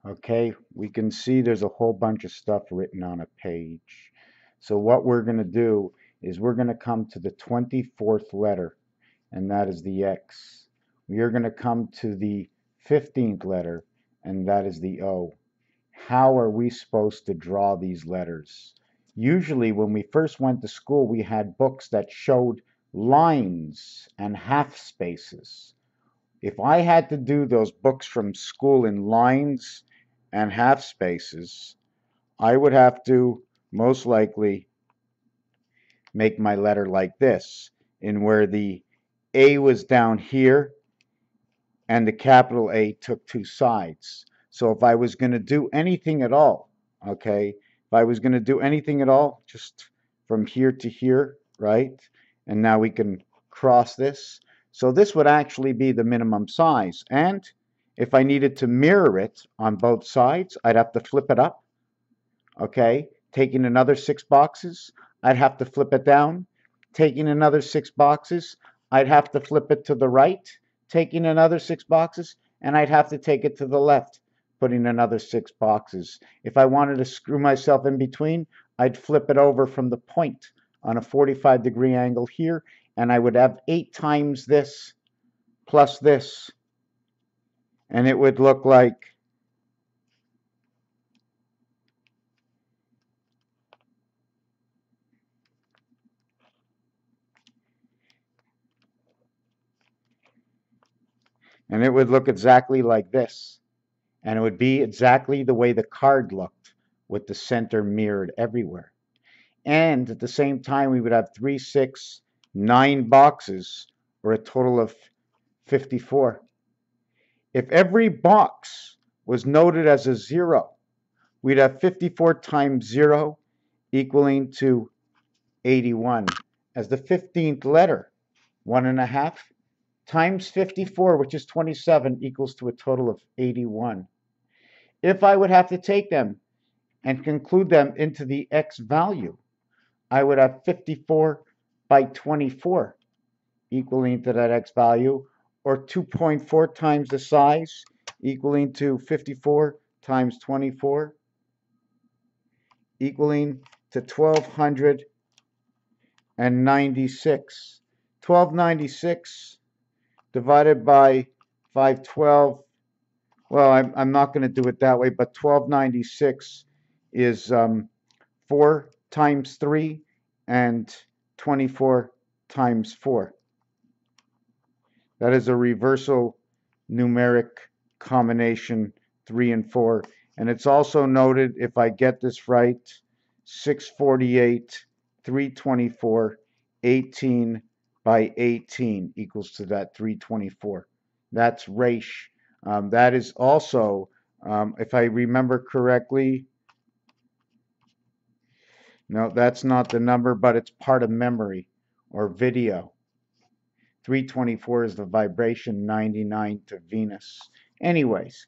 Okay, we can see there's a whole bunch of stuff written on a page. So what we're going to do is we're going to come to the 24th letter, and that is the X. We are going to come to the 15th letter, and that is the O. How are we supposed to draw these letters? Usually, when we first went to school, we had books that showed lines and half spaces. If I had to do those books from school in lines and half spaces, I would have to most likely make my letter like this, in where the A was down here and the capital A took two sides. So if I was going to do anything at all, okay, if I was going to do anything at all, just from here to here, right? And now we can cross this. So this would actually be the minimum size. And if I needed to mirror it on both sides, I'd have to flip it up, okay? Taking another 6 boxes, I'd have to flip it down. Taking another 6 boxes, I'd have to flip it to the right. Taking another 6 boxes, and I'd have to take it to the left, putting another 6 boxes. If I wanted to screw myself in between, I'd flip it over from the point on a 45-degree angle here, and I would have 8 times this plus this, and it would look like, exactly like this. And it would be exactly the way the card looked, with the center mirrored everywhere. And at the same time, we would have 3, 6, 9 boxes, or a total of 54. If every box was noted as a 0, we'd have 54 times 0 equaling to 81. As the 15th letter, 1.5 times 54, which is 27, equals to a total of 81. If I would have to take them and conclude them into the X value, I would have 54 by 24 equaling to that X value, or 2.4 times the size equaling to 54 times 24, equaling to 1296. 1296 divided by 512. Well, I'm not going to do it that way, but 1296 is 4 times 3 and 24 times 4. That is a reversal numeric combination, 3 and 4. And it's also noted, if I get this right, 648, 324, 18 by 18 equals to that 324. That's Raish. That is also, if I remember correctly, no, that's not the number, but it's part of memory or video. 324 is the vibration, 99 to Venus. Anyways,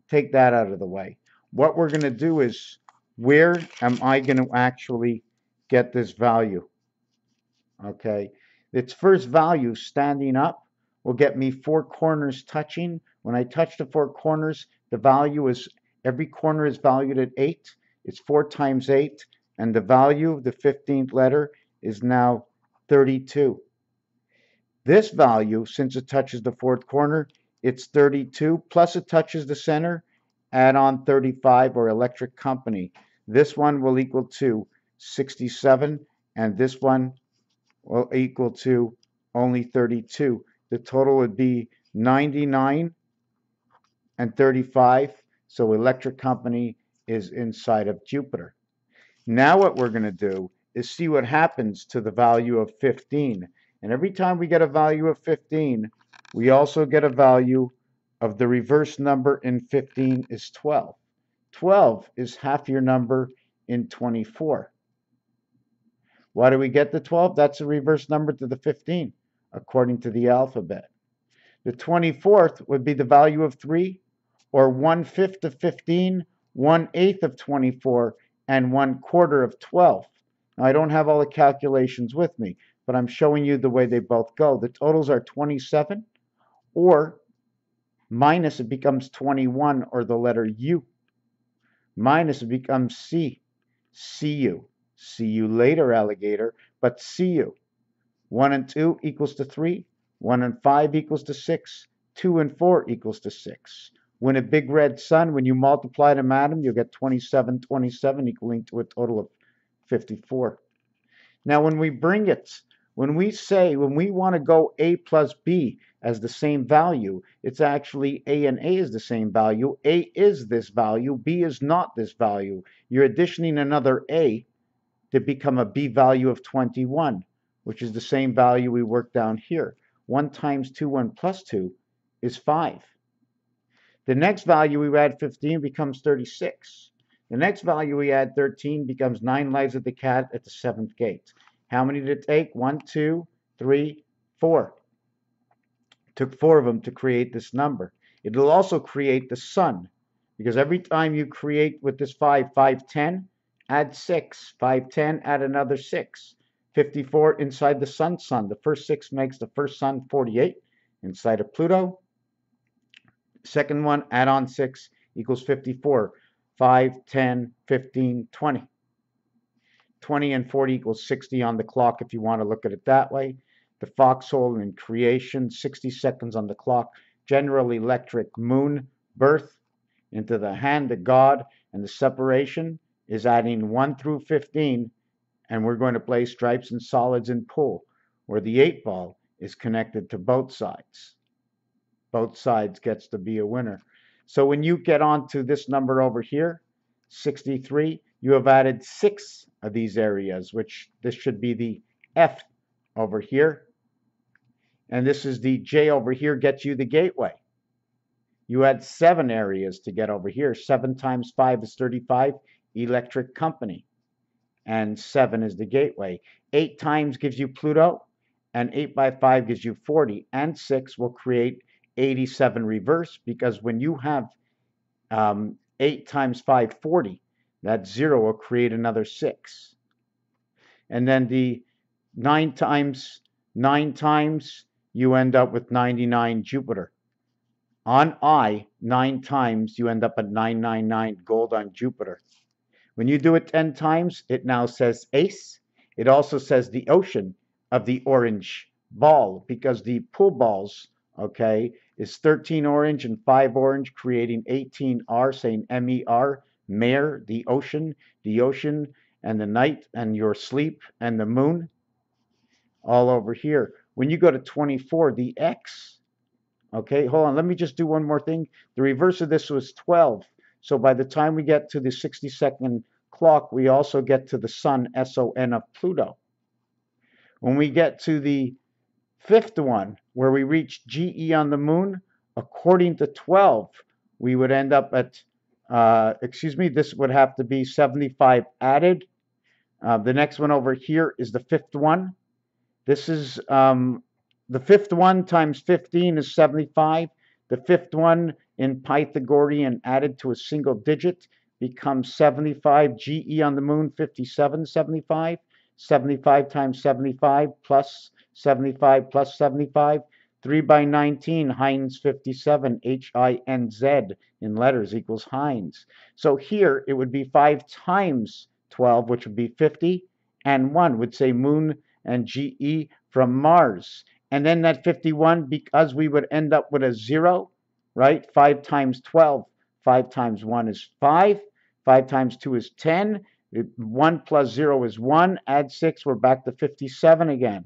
take that out of the way. What we're going to do is, where am I going to actually get this value? Okay, its first value, standing up, will get me 4 corners touching. When I touch the 4 corners, the value is, every corner is valued at 8. It's 4 times 8, and the value of the 15th letter is now 32. This value, since it touches the 4th corner, it's 32, plus it touches the center, add on 35, or electric company. This one will equal to 67, and this one will equal to only 32. The total would be 99 and 35, so electric company is inside of Jupiter. Now what we're going to do is see what happens to the value of 15. And every time we get a value of 15, we also get a value of the reverse number in 15 is 12. 12 is half your number in 24. Why do we get the 12? That's a reverse number to the 15, according to the alphabet. The 24th would be the value of 3, or 1/5 of 15, 1/8 of 24, and 1/4 of 12. Now, I don't have all the calculations with me, but I'm showing you the way they both go. The totals are 27 or Minus, it becomes 21, or the letter U. Minus, it becomes C. See you. See you later, alligator, but see you. 1 and 2 equals to 3. 1 and 5 equals to 6. 2 and 4 equals to 6. When a big red sun, when you multiply them at them, you'll get 27, 27, equaling to a total of 54. Now, when we bring it, when we want to go A plus B as the same value, it's actually A and A is the same value. A is this value, B is not this value. You're additioning another A to become a B value of 21, which is the same value we worked down here. 1 times 2, 1 plus 2 is 5. The next value we add 15 becomes 36. The next value we add 13 becomes 9 lives of the cat at the 7th gate. How many did it take? 1, 2, 3, 4. It took 4 of them to create this number. It'll also create the sun, because every time you create with this 5, 5, 10, add 6. 5, 10, add another 6. 54 inside the sun. The first 6 makes the first sun 48 inside of Pluto. Second one, add on 6 equals 54. 5, 10, 15, 20. 20 and 40 equals 60 on the clock if you want to look at it that way. The foxhole in creation, 60 seconds on the clock. General Electric moon birth into the hand of God, and the separation is adding 1 through 15, and we're going to play stripes and solids in pool, where the 8 ball is connected to both sides. Both sides gets to be a winner. So when you get on to this number over here, 63, you have added 6 of these areas, which this should be the F over here. And this is the J over here, gets you the gateway. You had 7 areas to get over here. 7 times 5 is 35, electric company. And 7 is the gateway. 8 times gives you Pluto, and 8 by 5 gives you 40. And 6 will create 87 reverse, because when you have 8 times 5, 40, that 0 will create another 6. And then the 9 times, you end up with 99 Jupiter. On I, 9 times, you end up at 999 gold on Jupiter. When you do it 10 times, it now says ace. It also says the ocean of the orange ball, because the pool balls, okay, is 13 orange and 5 orange, creating 18R, saying MER, mare, the ocean, and the night, and your sleep, and the moon, all over here. When you go to 24, the X, okay, hold on, let me just do one more thing. The reverse of this was 12. So by the time we get to the 60-second clock, we also get to the sun, SON, of Pluto. When we get to the 5th one, where we reach GE on the moon, according to 12, we would end up at, this would have to be 75 added. The next one over here is the 5th one. This is the 5th one times 15 is 75. The 5th one in Pythagorean added to a single digit becomes 75. GE on the moon, 57, 75. 75 times 75 plus 75 plus 75. 3 by 19, Heinz 57, HINZ in letters equals Heinz. So here it would be 5 times 12, which would be 50, and 1 would say moon and GE from Mars. And then that 51, because we would end up with a 0, right? 5 times 12, 5 times 1 is 5, 5 times 2 is 10, 1 plus 0 is 1, add 6, we're back to 57 again.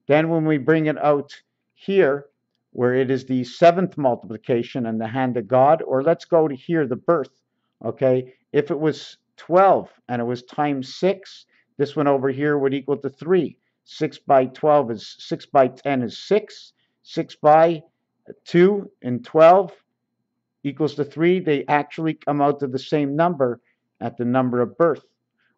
Then when we bring it out here, where it is the 7th multiplication and the hand of God, or let's go to here, the birth, okay? If it was 12 and it was times 6, this one over here would equal to 3. 6 by 12 is 6 by 10 is 6. 6 by 2 and 12 equals to 3. They actually come out to the same number at the number of birth.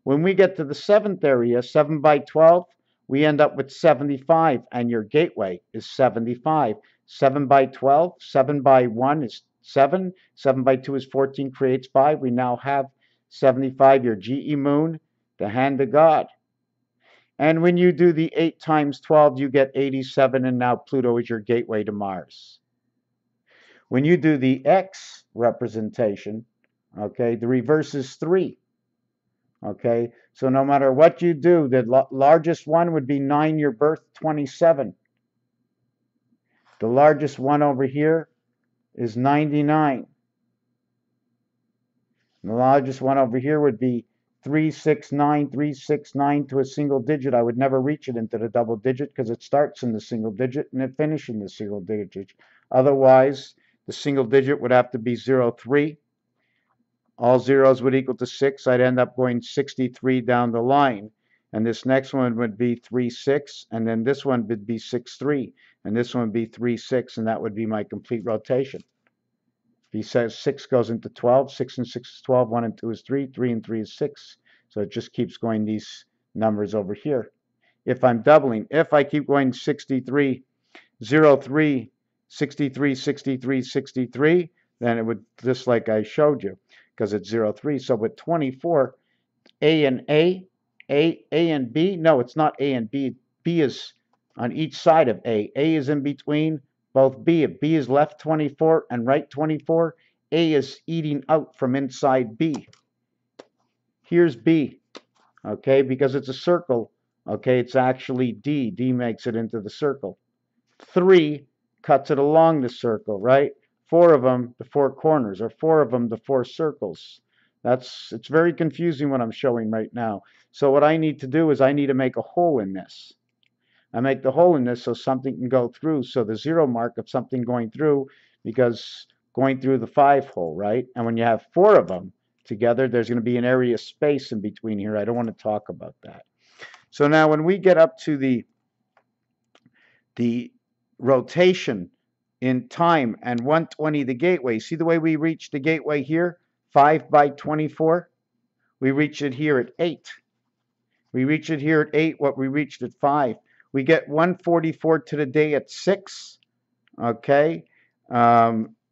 When we get to the 7th area, 7 by 12, we end up with 75, and your gateway is 75. 7 by 12, 7 by 1 is 7, 7 by 2 is 14, creates 5. We now have 75, your GE moon, the hand of God. And when you do the 8 times 12, you get 87, and now Pluto is your gateway to Mars. When you do the X representation, okay, the reverse is 3. Okay, so no matter what you do, the largest one would be 9 your birth, 27. The largest one over here is 99. And the largest one over here would be 369, 369 to a single digit. I would never reach it into the double digit because it starts in the single digit and it finishes in the single digit. Otherwise, the single digit would have to be 03. All zeros would equal to 6. I'd end up going 63 down the line. And this next one would be 36. And then this one would be 63. And this one would be 36. And that would be my complete rotation. If he says 6 goes into 12, 6 and 6 is 12, 1 and 2 is 3, 3 and 3 is 6. So it just keeps going these numbers over here. If I'm doubling, if I keep going 63, 03, 63, 63, 63, then it would, just like I showed you, because it's 03. So with 24, A and A and B, no, it's not A and B. B is on each side of A. A is in between both B. If B is left 24 and right 24, A is eating out from inside B. Here's B, okay, because it's a circle, okay, it's actually D. D makes it into the circle. 3 cuts it along the circle, right? 4 of them, the 4 corners, or 4 of them, the 4 circles. It's very confusing what I'm showing right now. So what I need to do is I need to make a hole in this. I make the hole in this so something can go through. So the 0 mark of something going through, because going through the 5 hole, right? And when you have 4 of them together, there's going to be an area of space in between here. I don't want to talk about that. So now when we get up to the rotation in time and 120 the gateway, see the way we reach the gateway here? 5 by 24. We reach it here at 8. We reach it here at 8, what we reached at 5. We get 144 to the day at 6. Okay.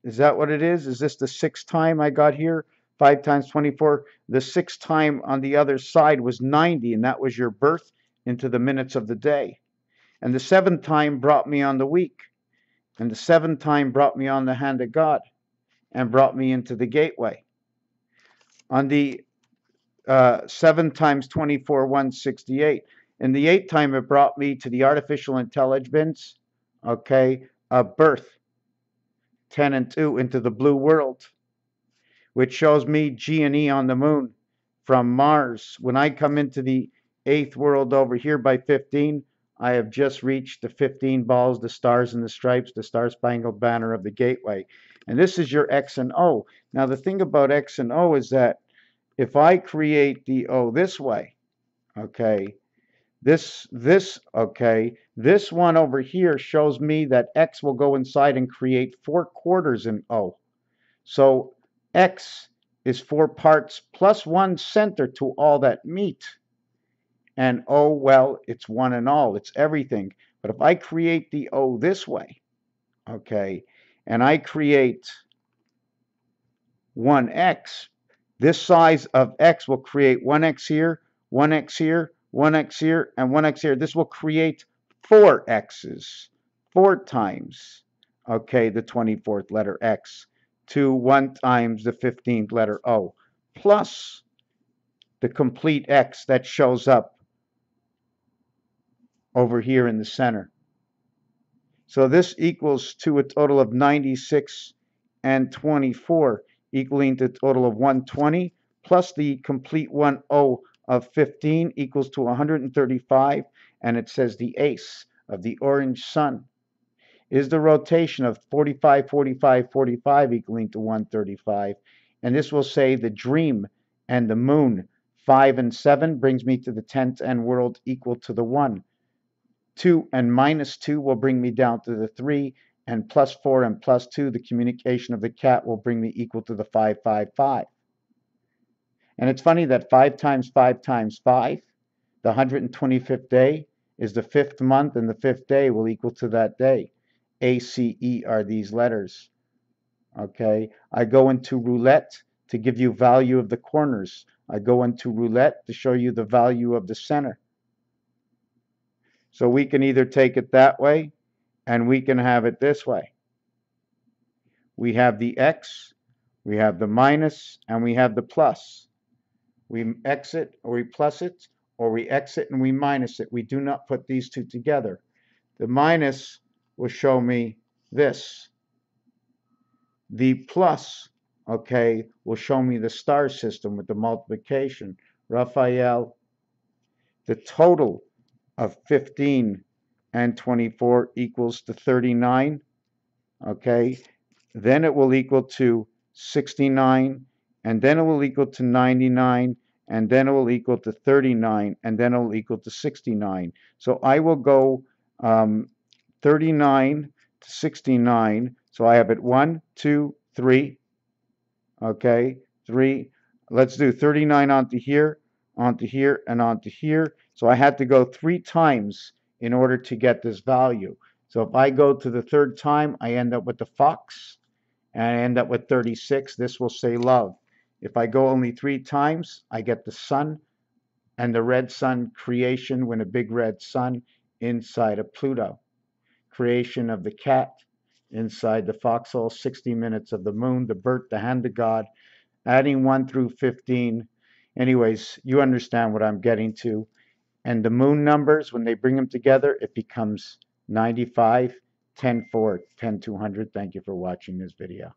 Is that what it is? Is this the 6th time I got here? 5 times 24. The 6th time on the other side was 90, and that was your birth into the minutes of the day. And the 7th time brought me on the week. And the 7th time brought me on the hand of God and brought me into the gateway. On the 7 times 24, 168. And the 8th time it brought me to the artificial intelligence, okay, of birth, 10 and 2, into the blue world, which shows me G and E on the moon from Mars. When I come into the 8th world over here by 15, I have just reached the 15 balls, the stars and the stripes, the star-spangled banner of the gateway. And this is your X and O. Now, the thing about X and O is that if I create the O this way, okay, this one over here shows me that X will go inside and create 4 quarters in O. So X is 4 parts plus 1 center to all that meet. And O, well, it's one and all, it's everything. But if I create the O this way, okay, and I create 1x, this size of x will create 1x here, 1x here, 1x here, and 1x here. This will create 4 x's, 4 times, okay, the 24th letter x, to 1 times the 15th letter O, plus the complete x that shows up over here in the center. So this equals to a total of 96 and 24, equaling to a total of 120, plus the complete 10 of 15 equals to 135, and it says the ace of the orange sun is the rotation of 45, 45, 45 equaling to 135, and this will say the dream and the moon, 5 and 7 brings me to the 10th end world equal to the 1. 2 and minus 2 will bring me down to the 3, and plus 4 and plus 2, the communication of the cat, will bring me equal to the 555. And it's funny that 5 times 5 times 5, the 125th day, is the 5th month, and the 5th day will equal to that day. ACE are these letters. Okay, I go into roulette to give you value of the corners. I go into roulette to show you the value of the center. So we can either take it that way, and we can have it this way. We have the X, we have the minus, and we have the plus. We exit or we plus it, or we exit and we minus it. We do not put these two together. The minus will show me this. The plus, okay, will show me the star system with the multiplication. Raphael, the total of 15 and 24 equals to 39, okay? Then it will equal to 69, and then it will equal to 99, and then it will equal to 39, and then it will equal to 69. So I will go 39 to 69. So I have it 1, 2, 3, okay, 3. Let's do 39 onto here, and onto here. So I had to go 3 times in order to get this value. So if I go to the third time, I end up with the fox, and I end up with 36. This will say love. If I go only 3 times, I get the sun and the red sun creation when a big red sun inside of Pluto. Creation of the cat inside the foxhole, 60 minutes of the moon, the birth, the hand of God, adding 1 through 15. Anyways, you understand what I'm getting to. And the moon numbers, when they bring them together, it becomes 95, 10, 4, 10, 200. Thank you for watching this video.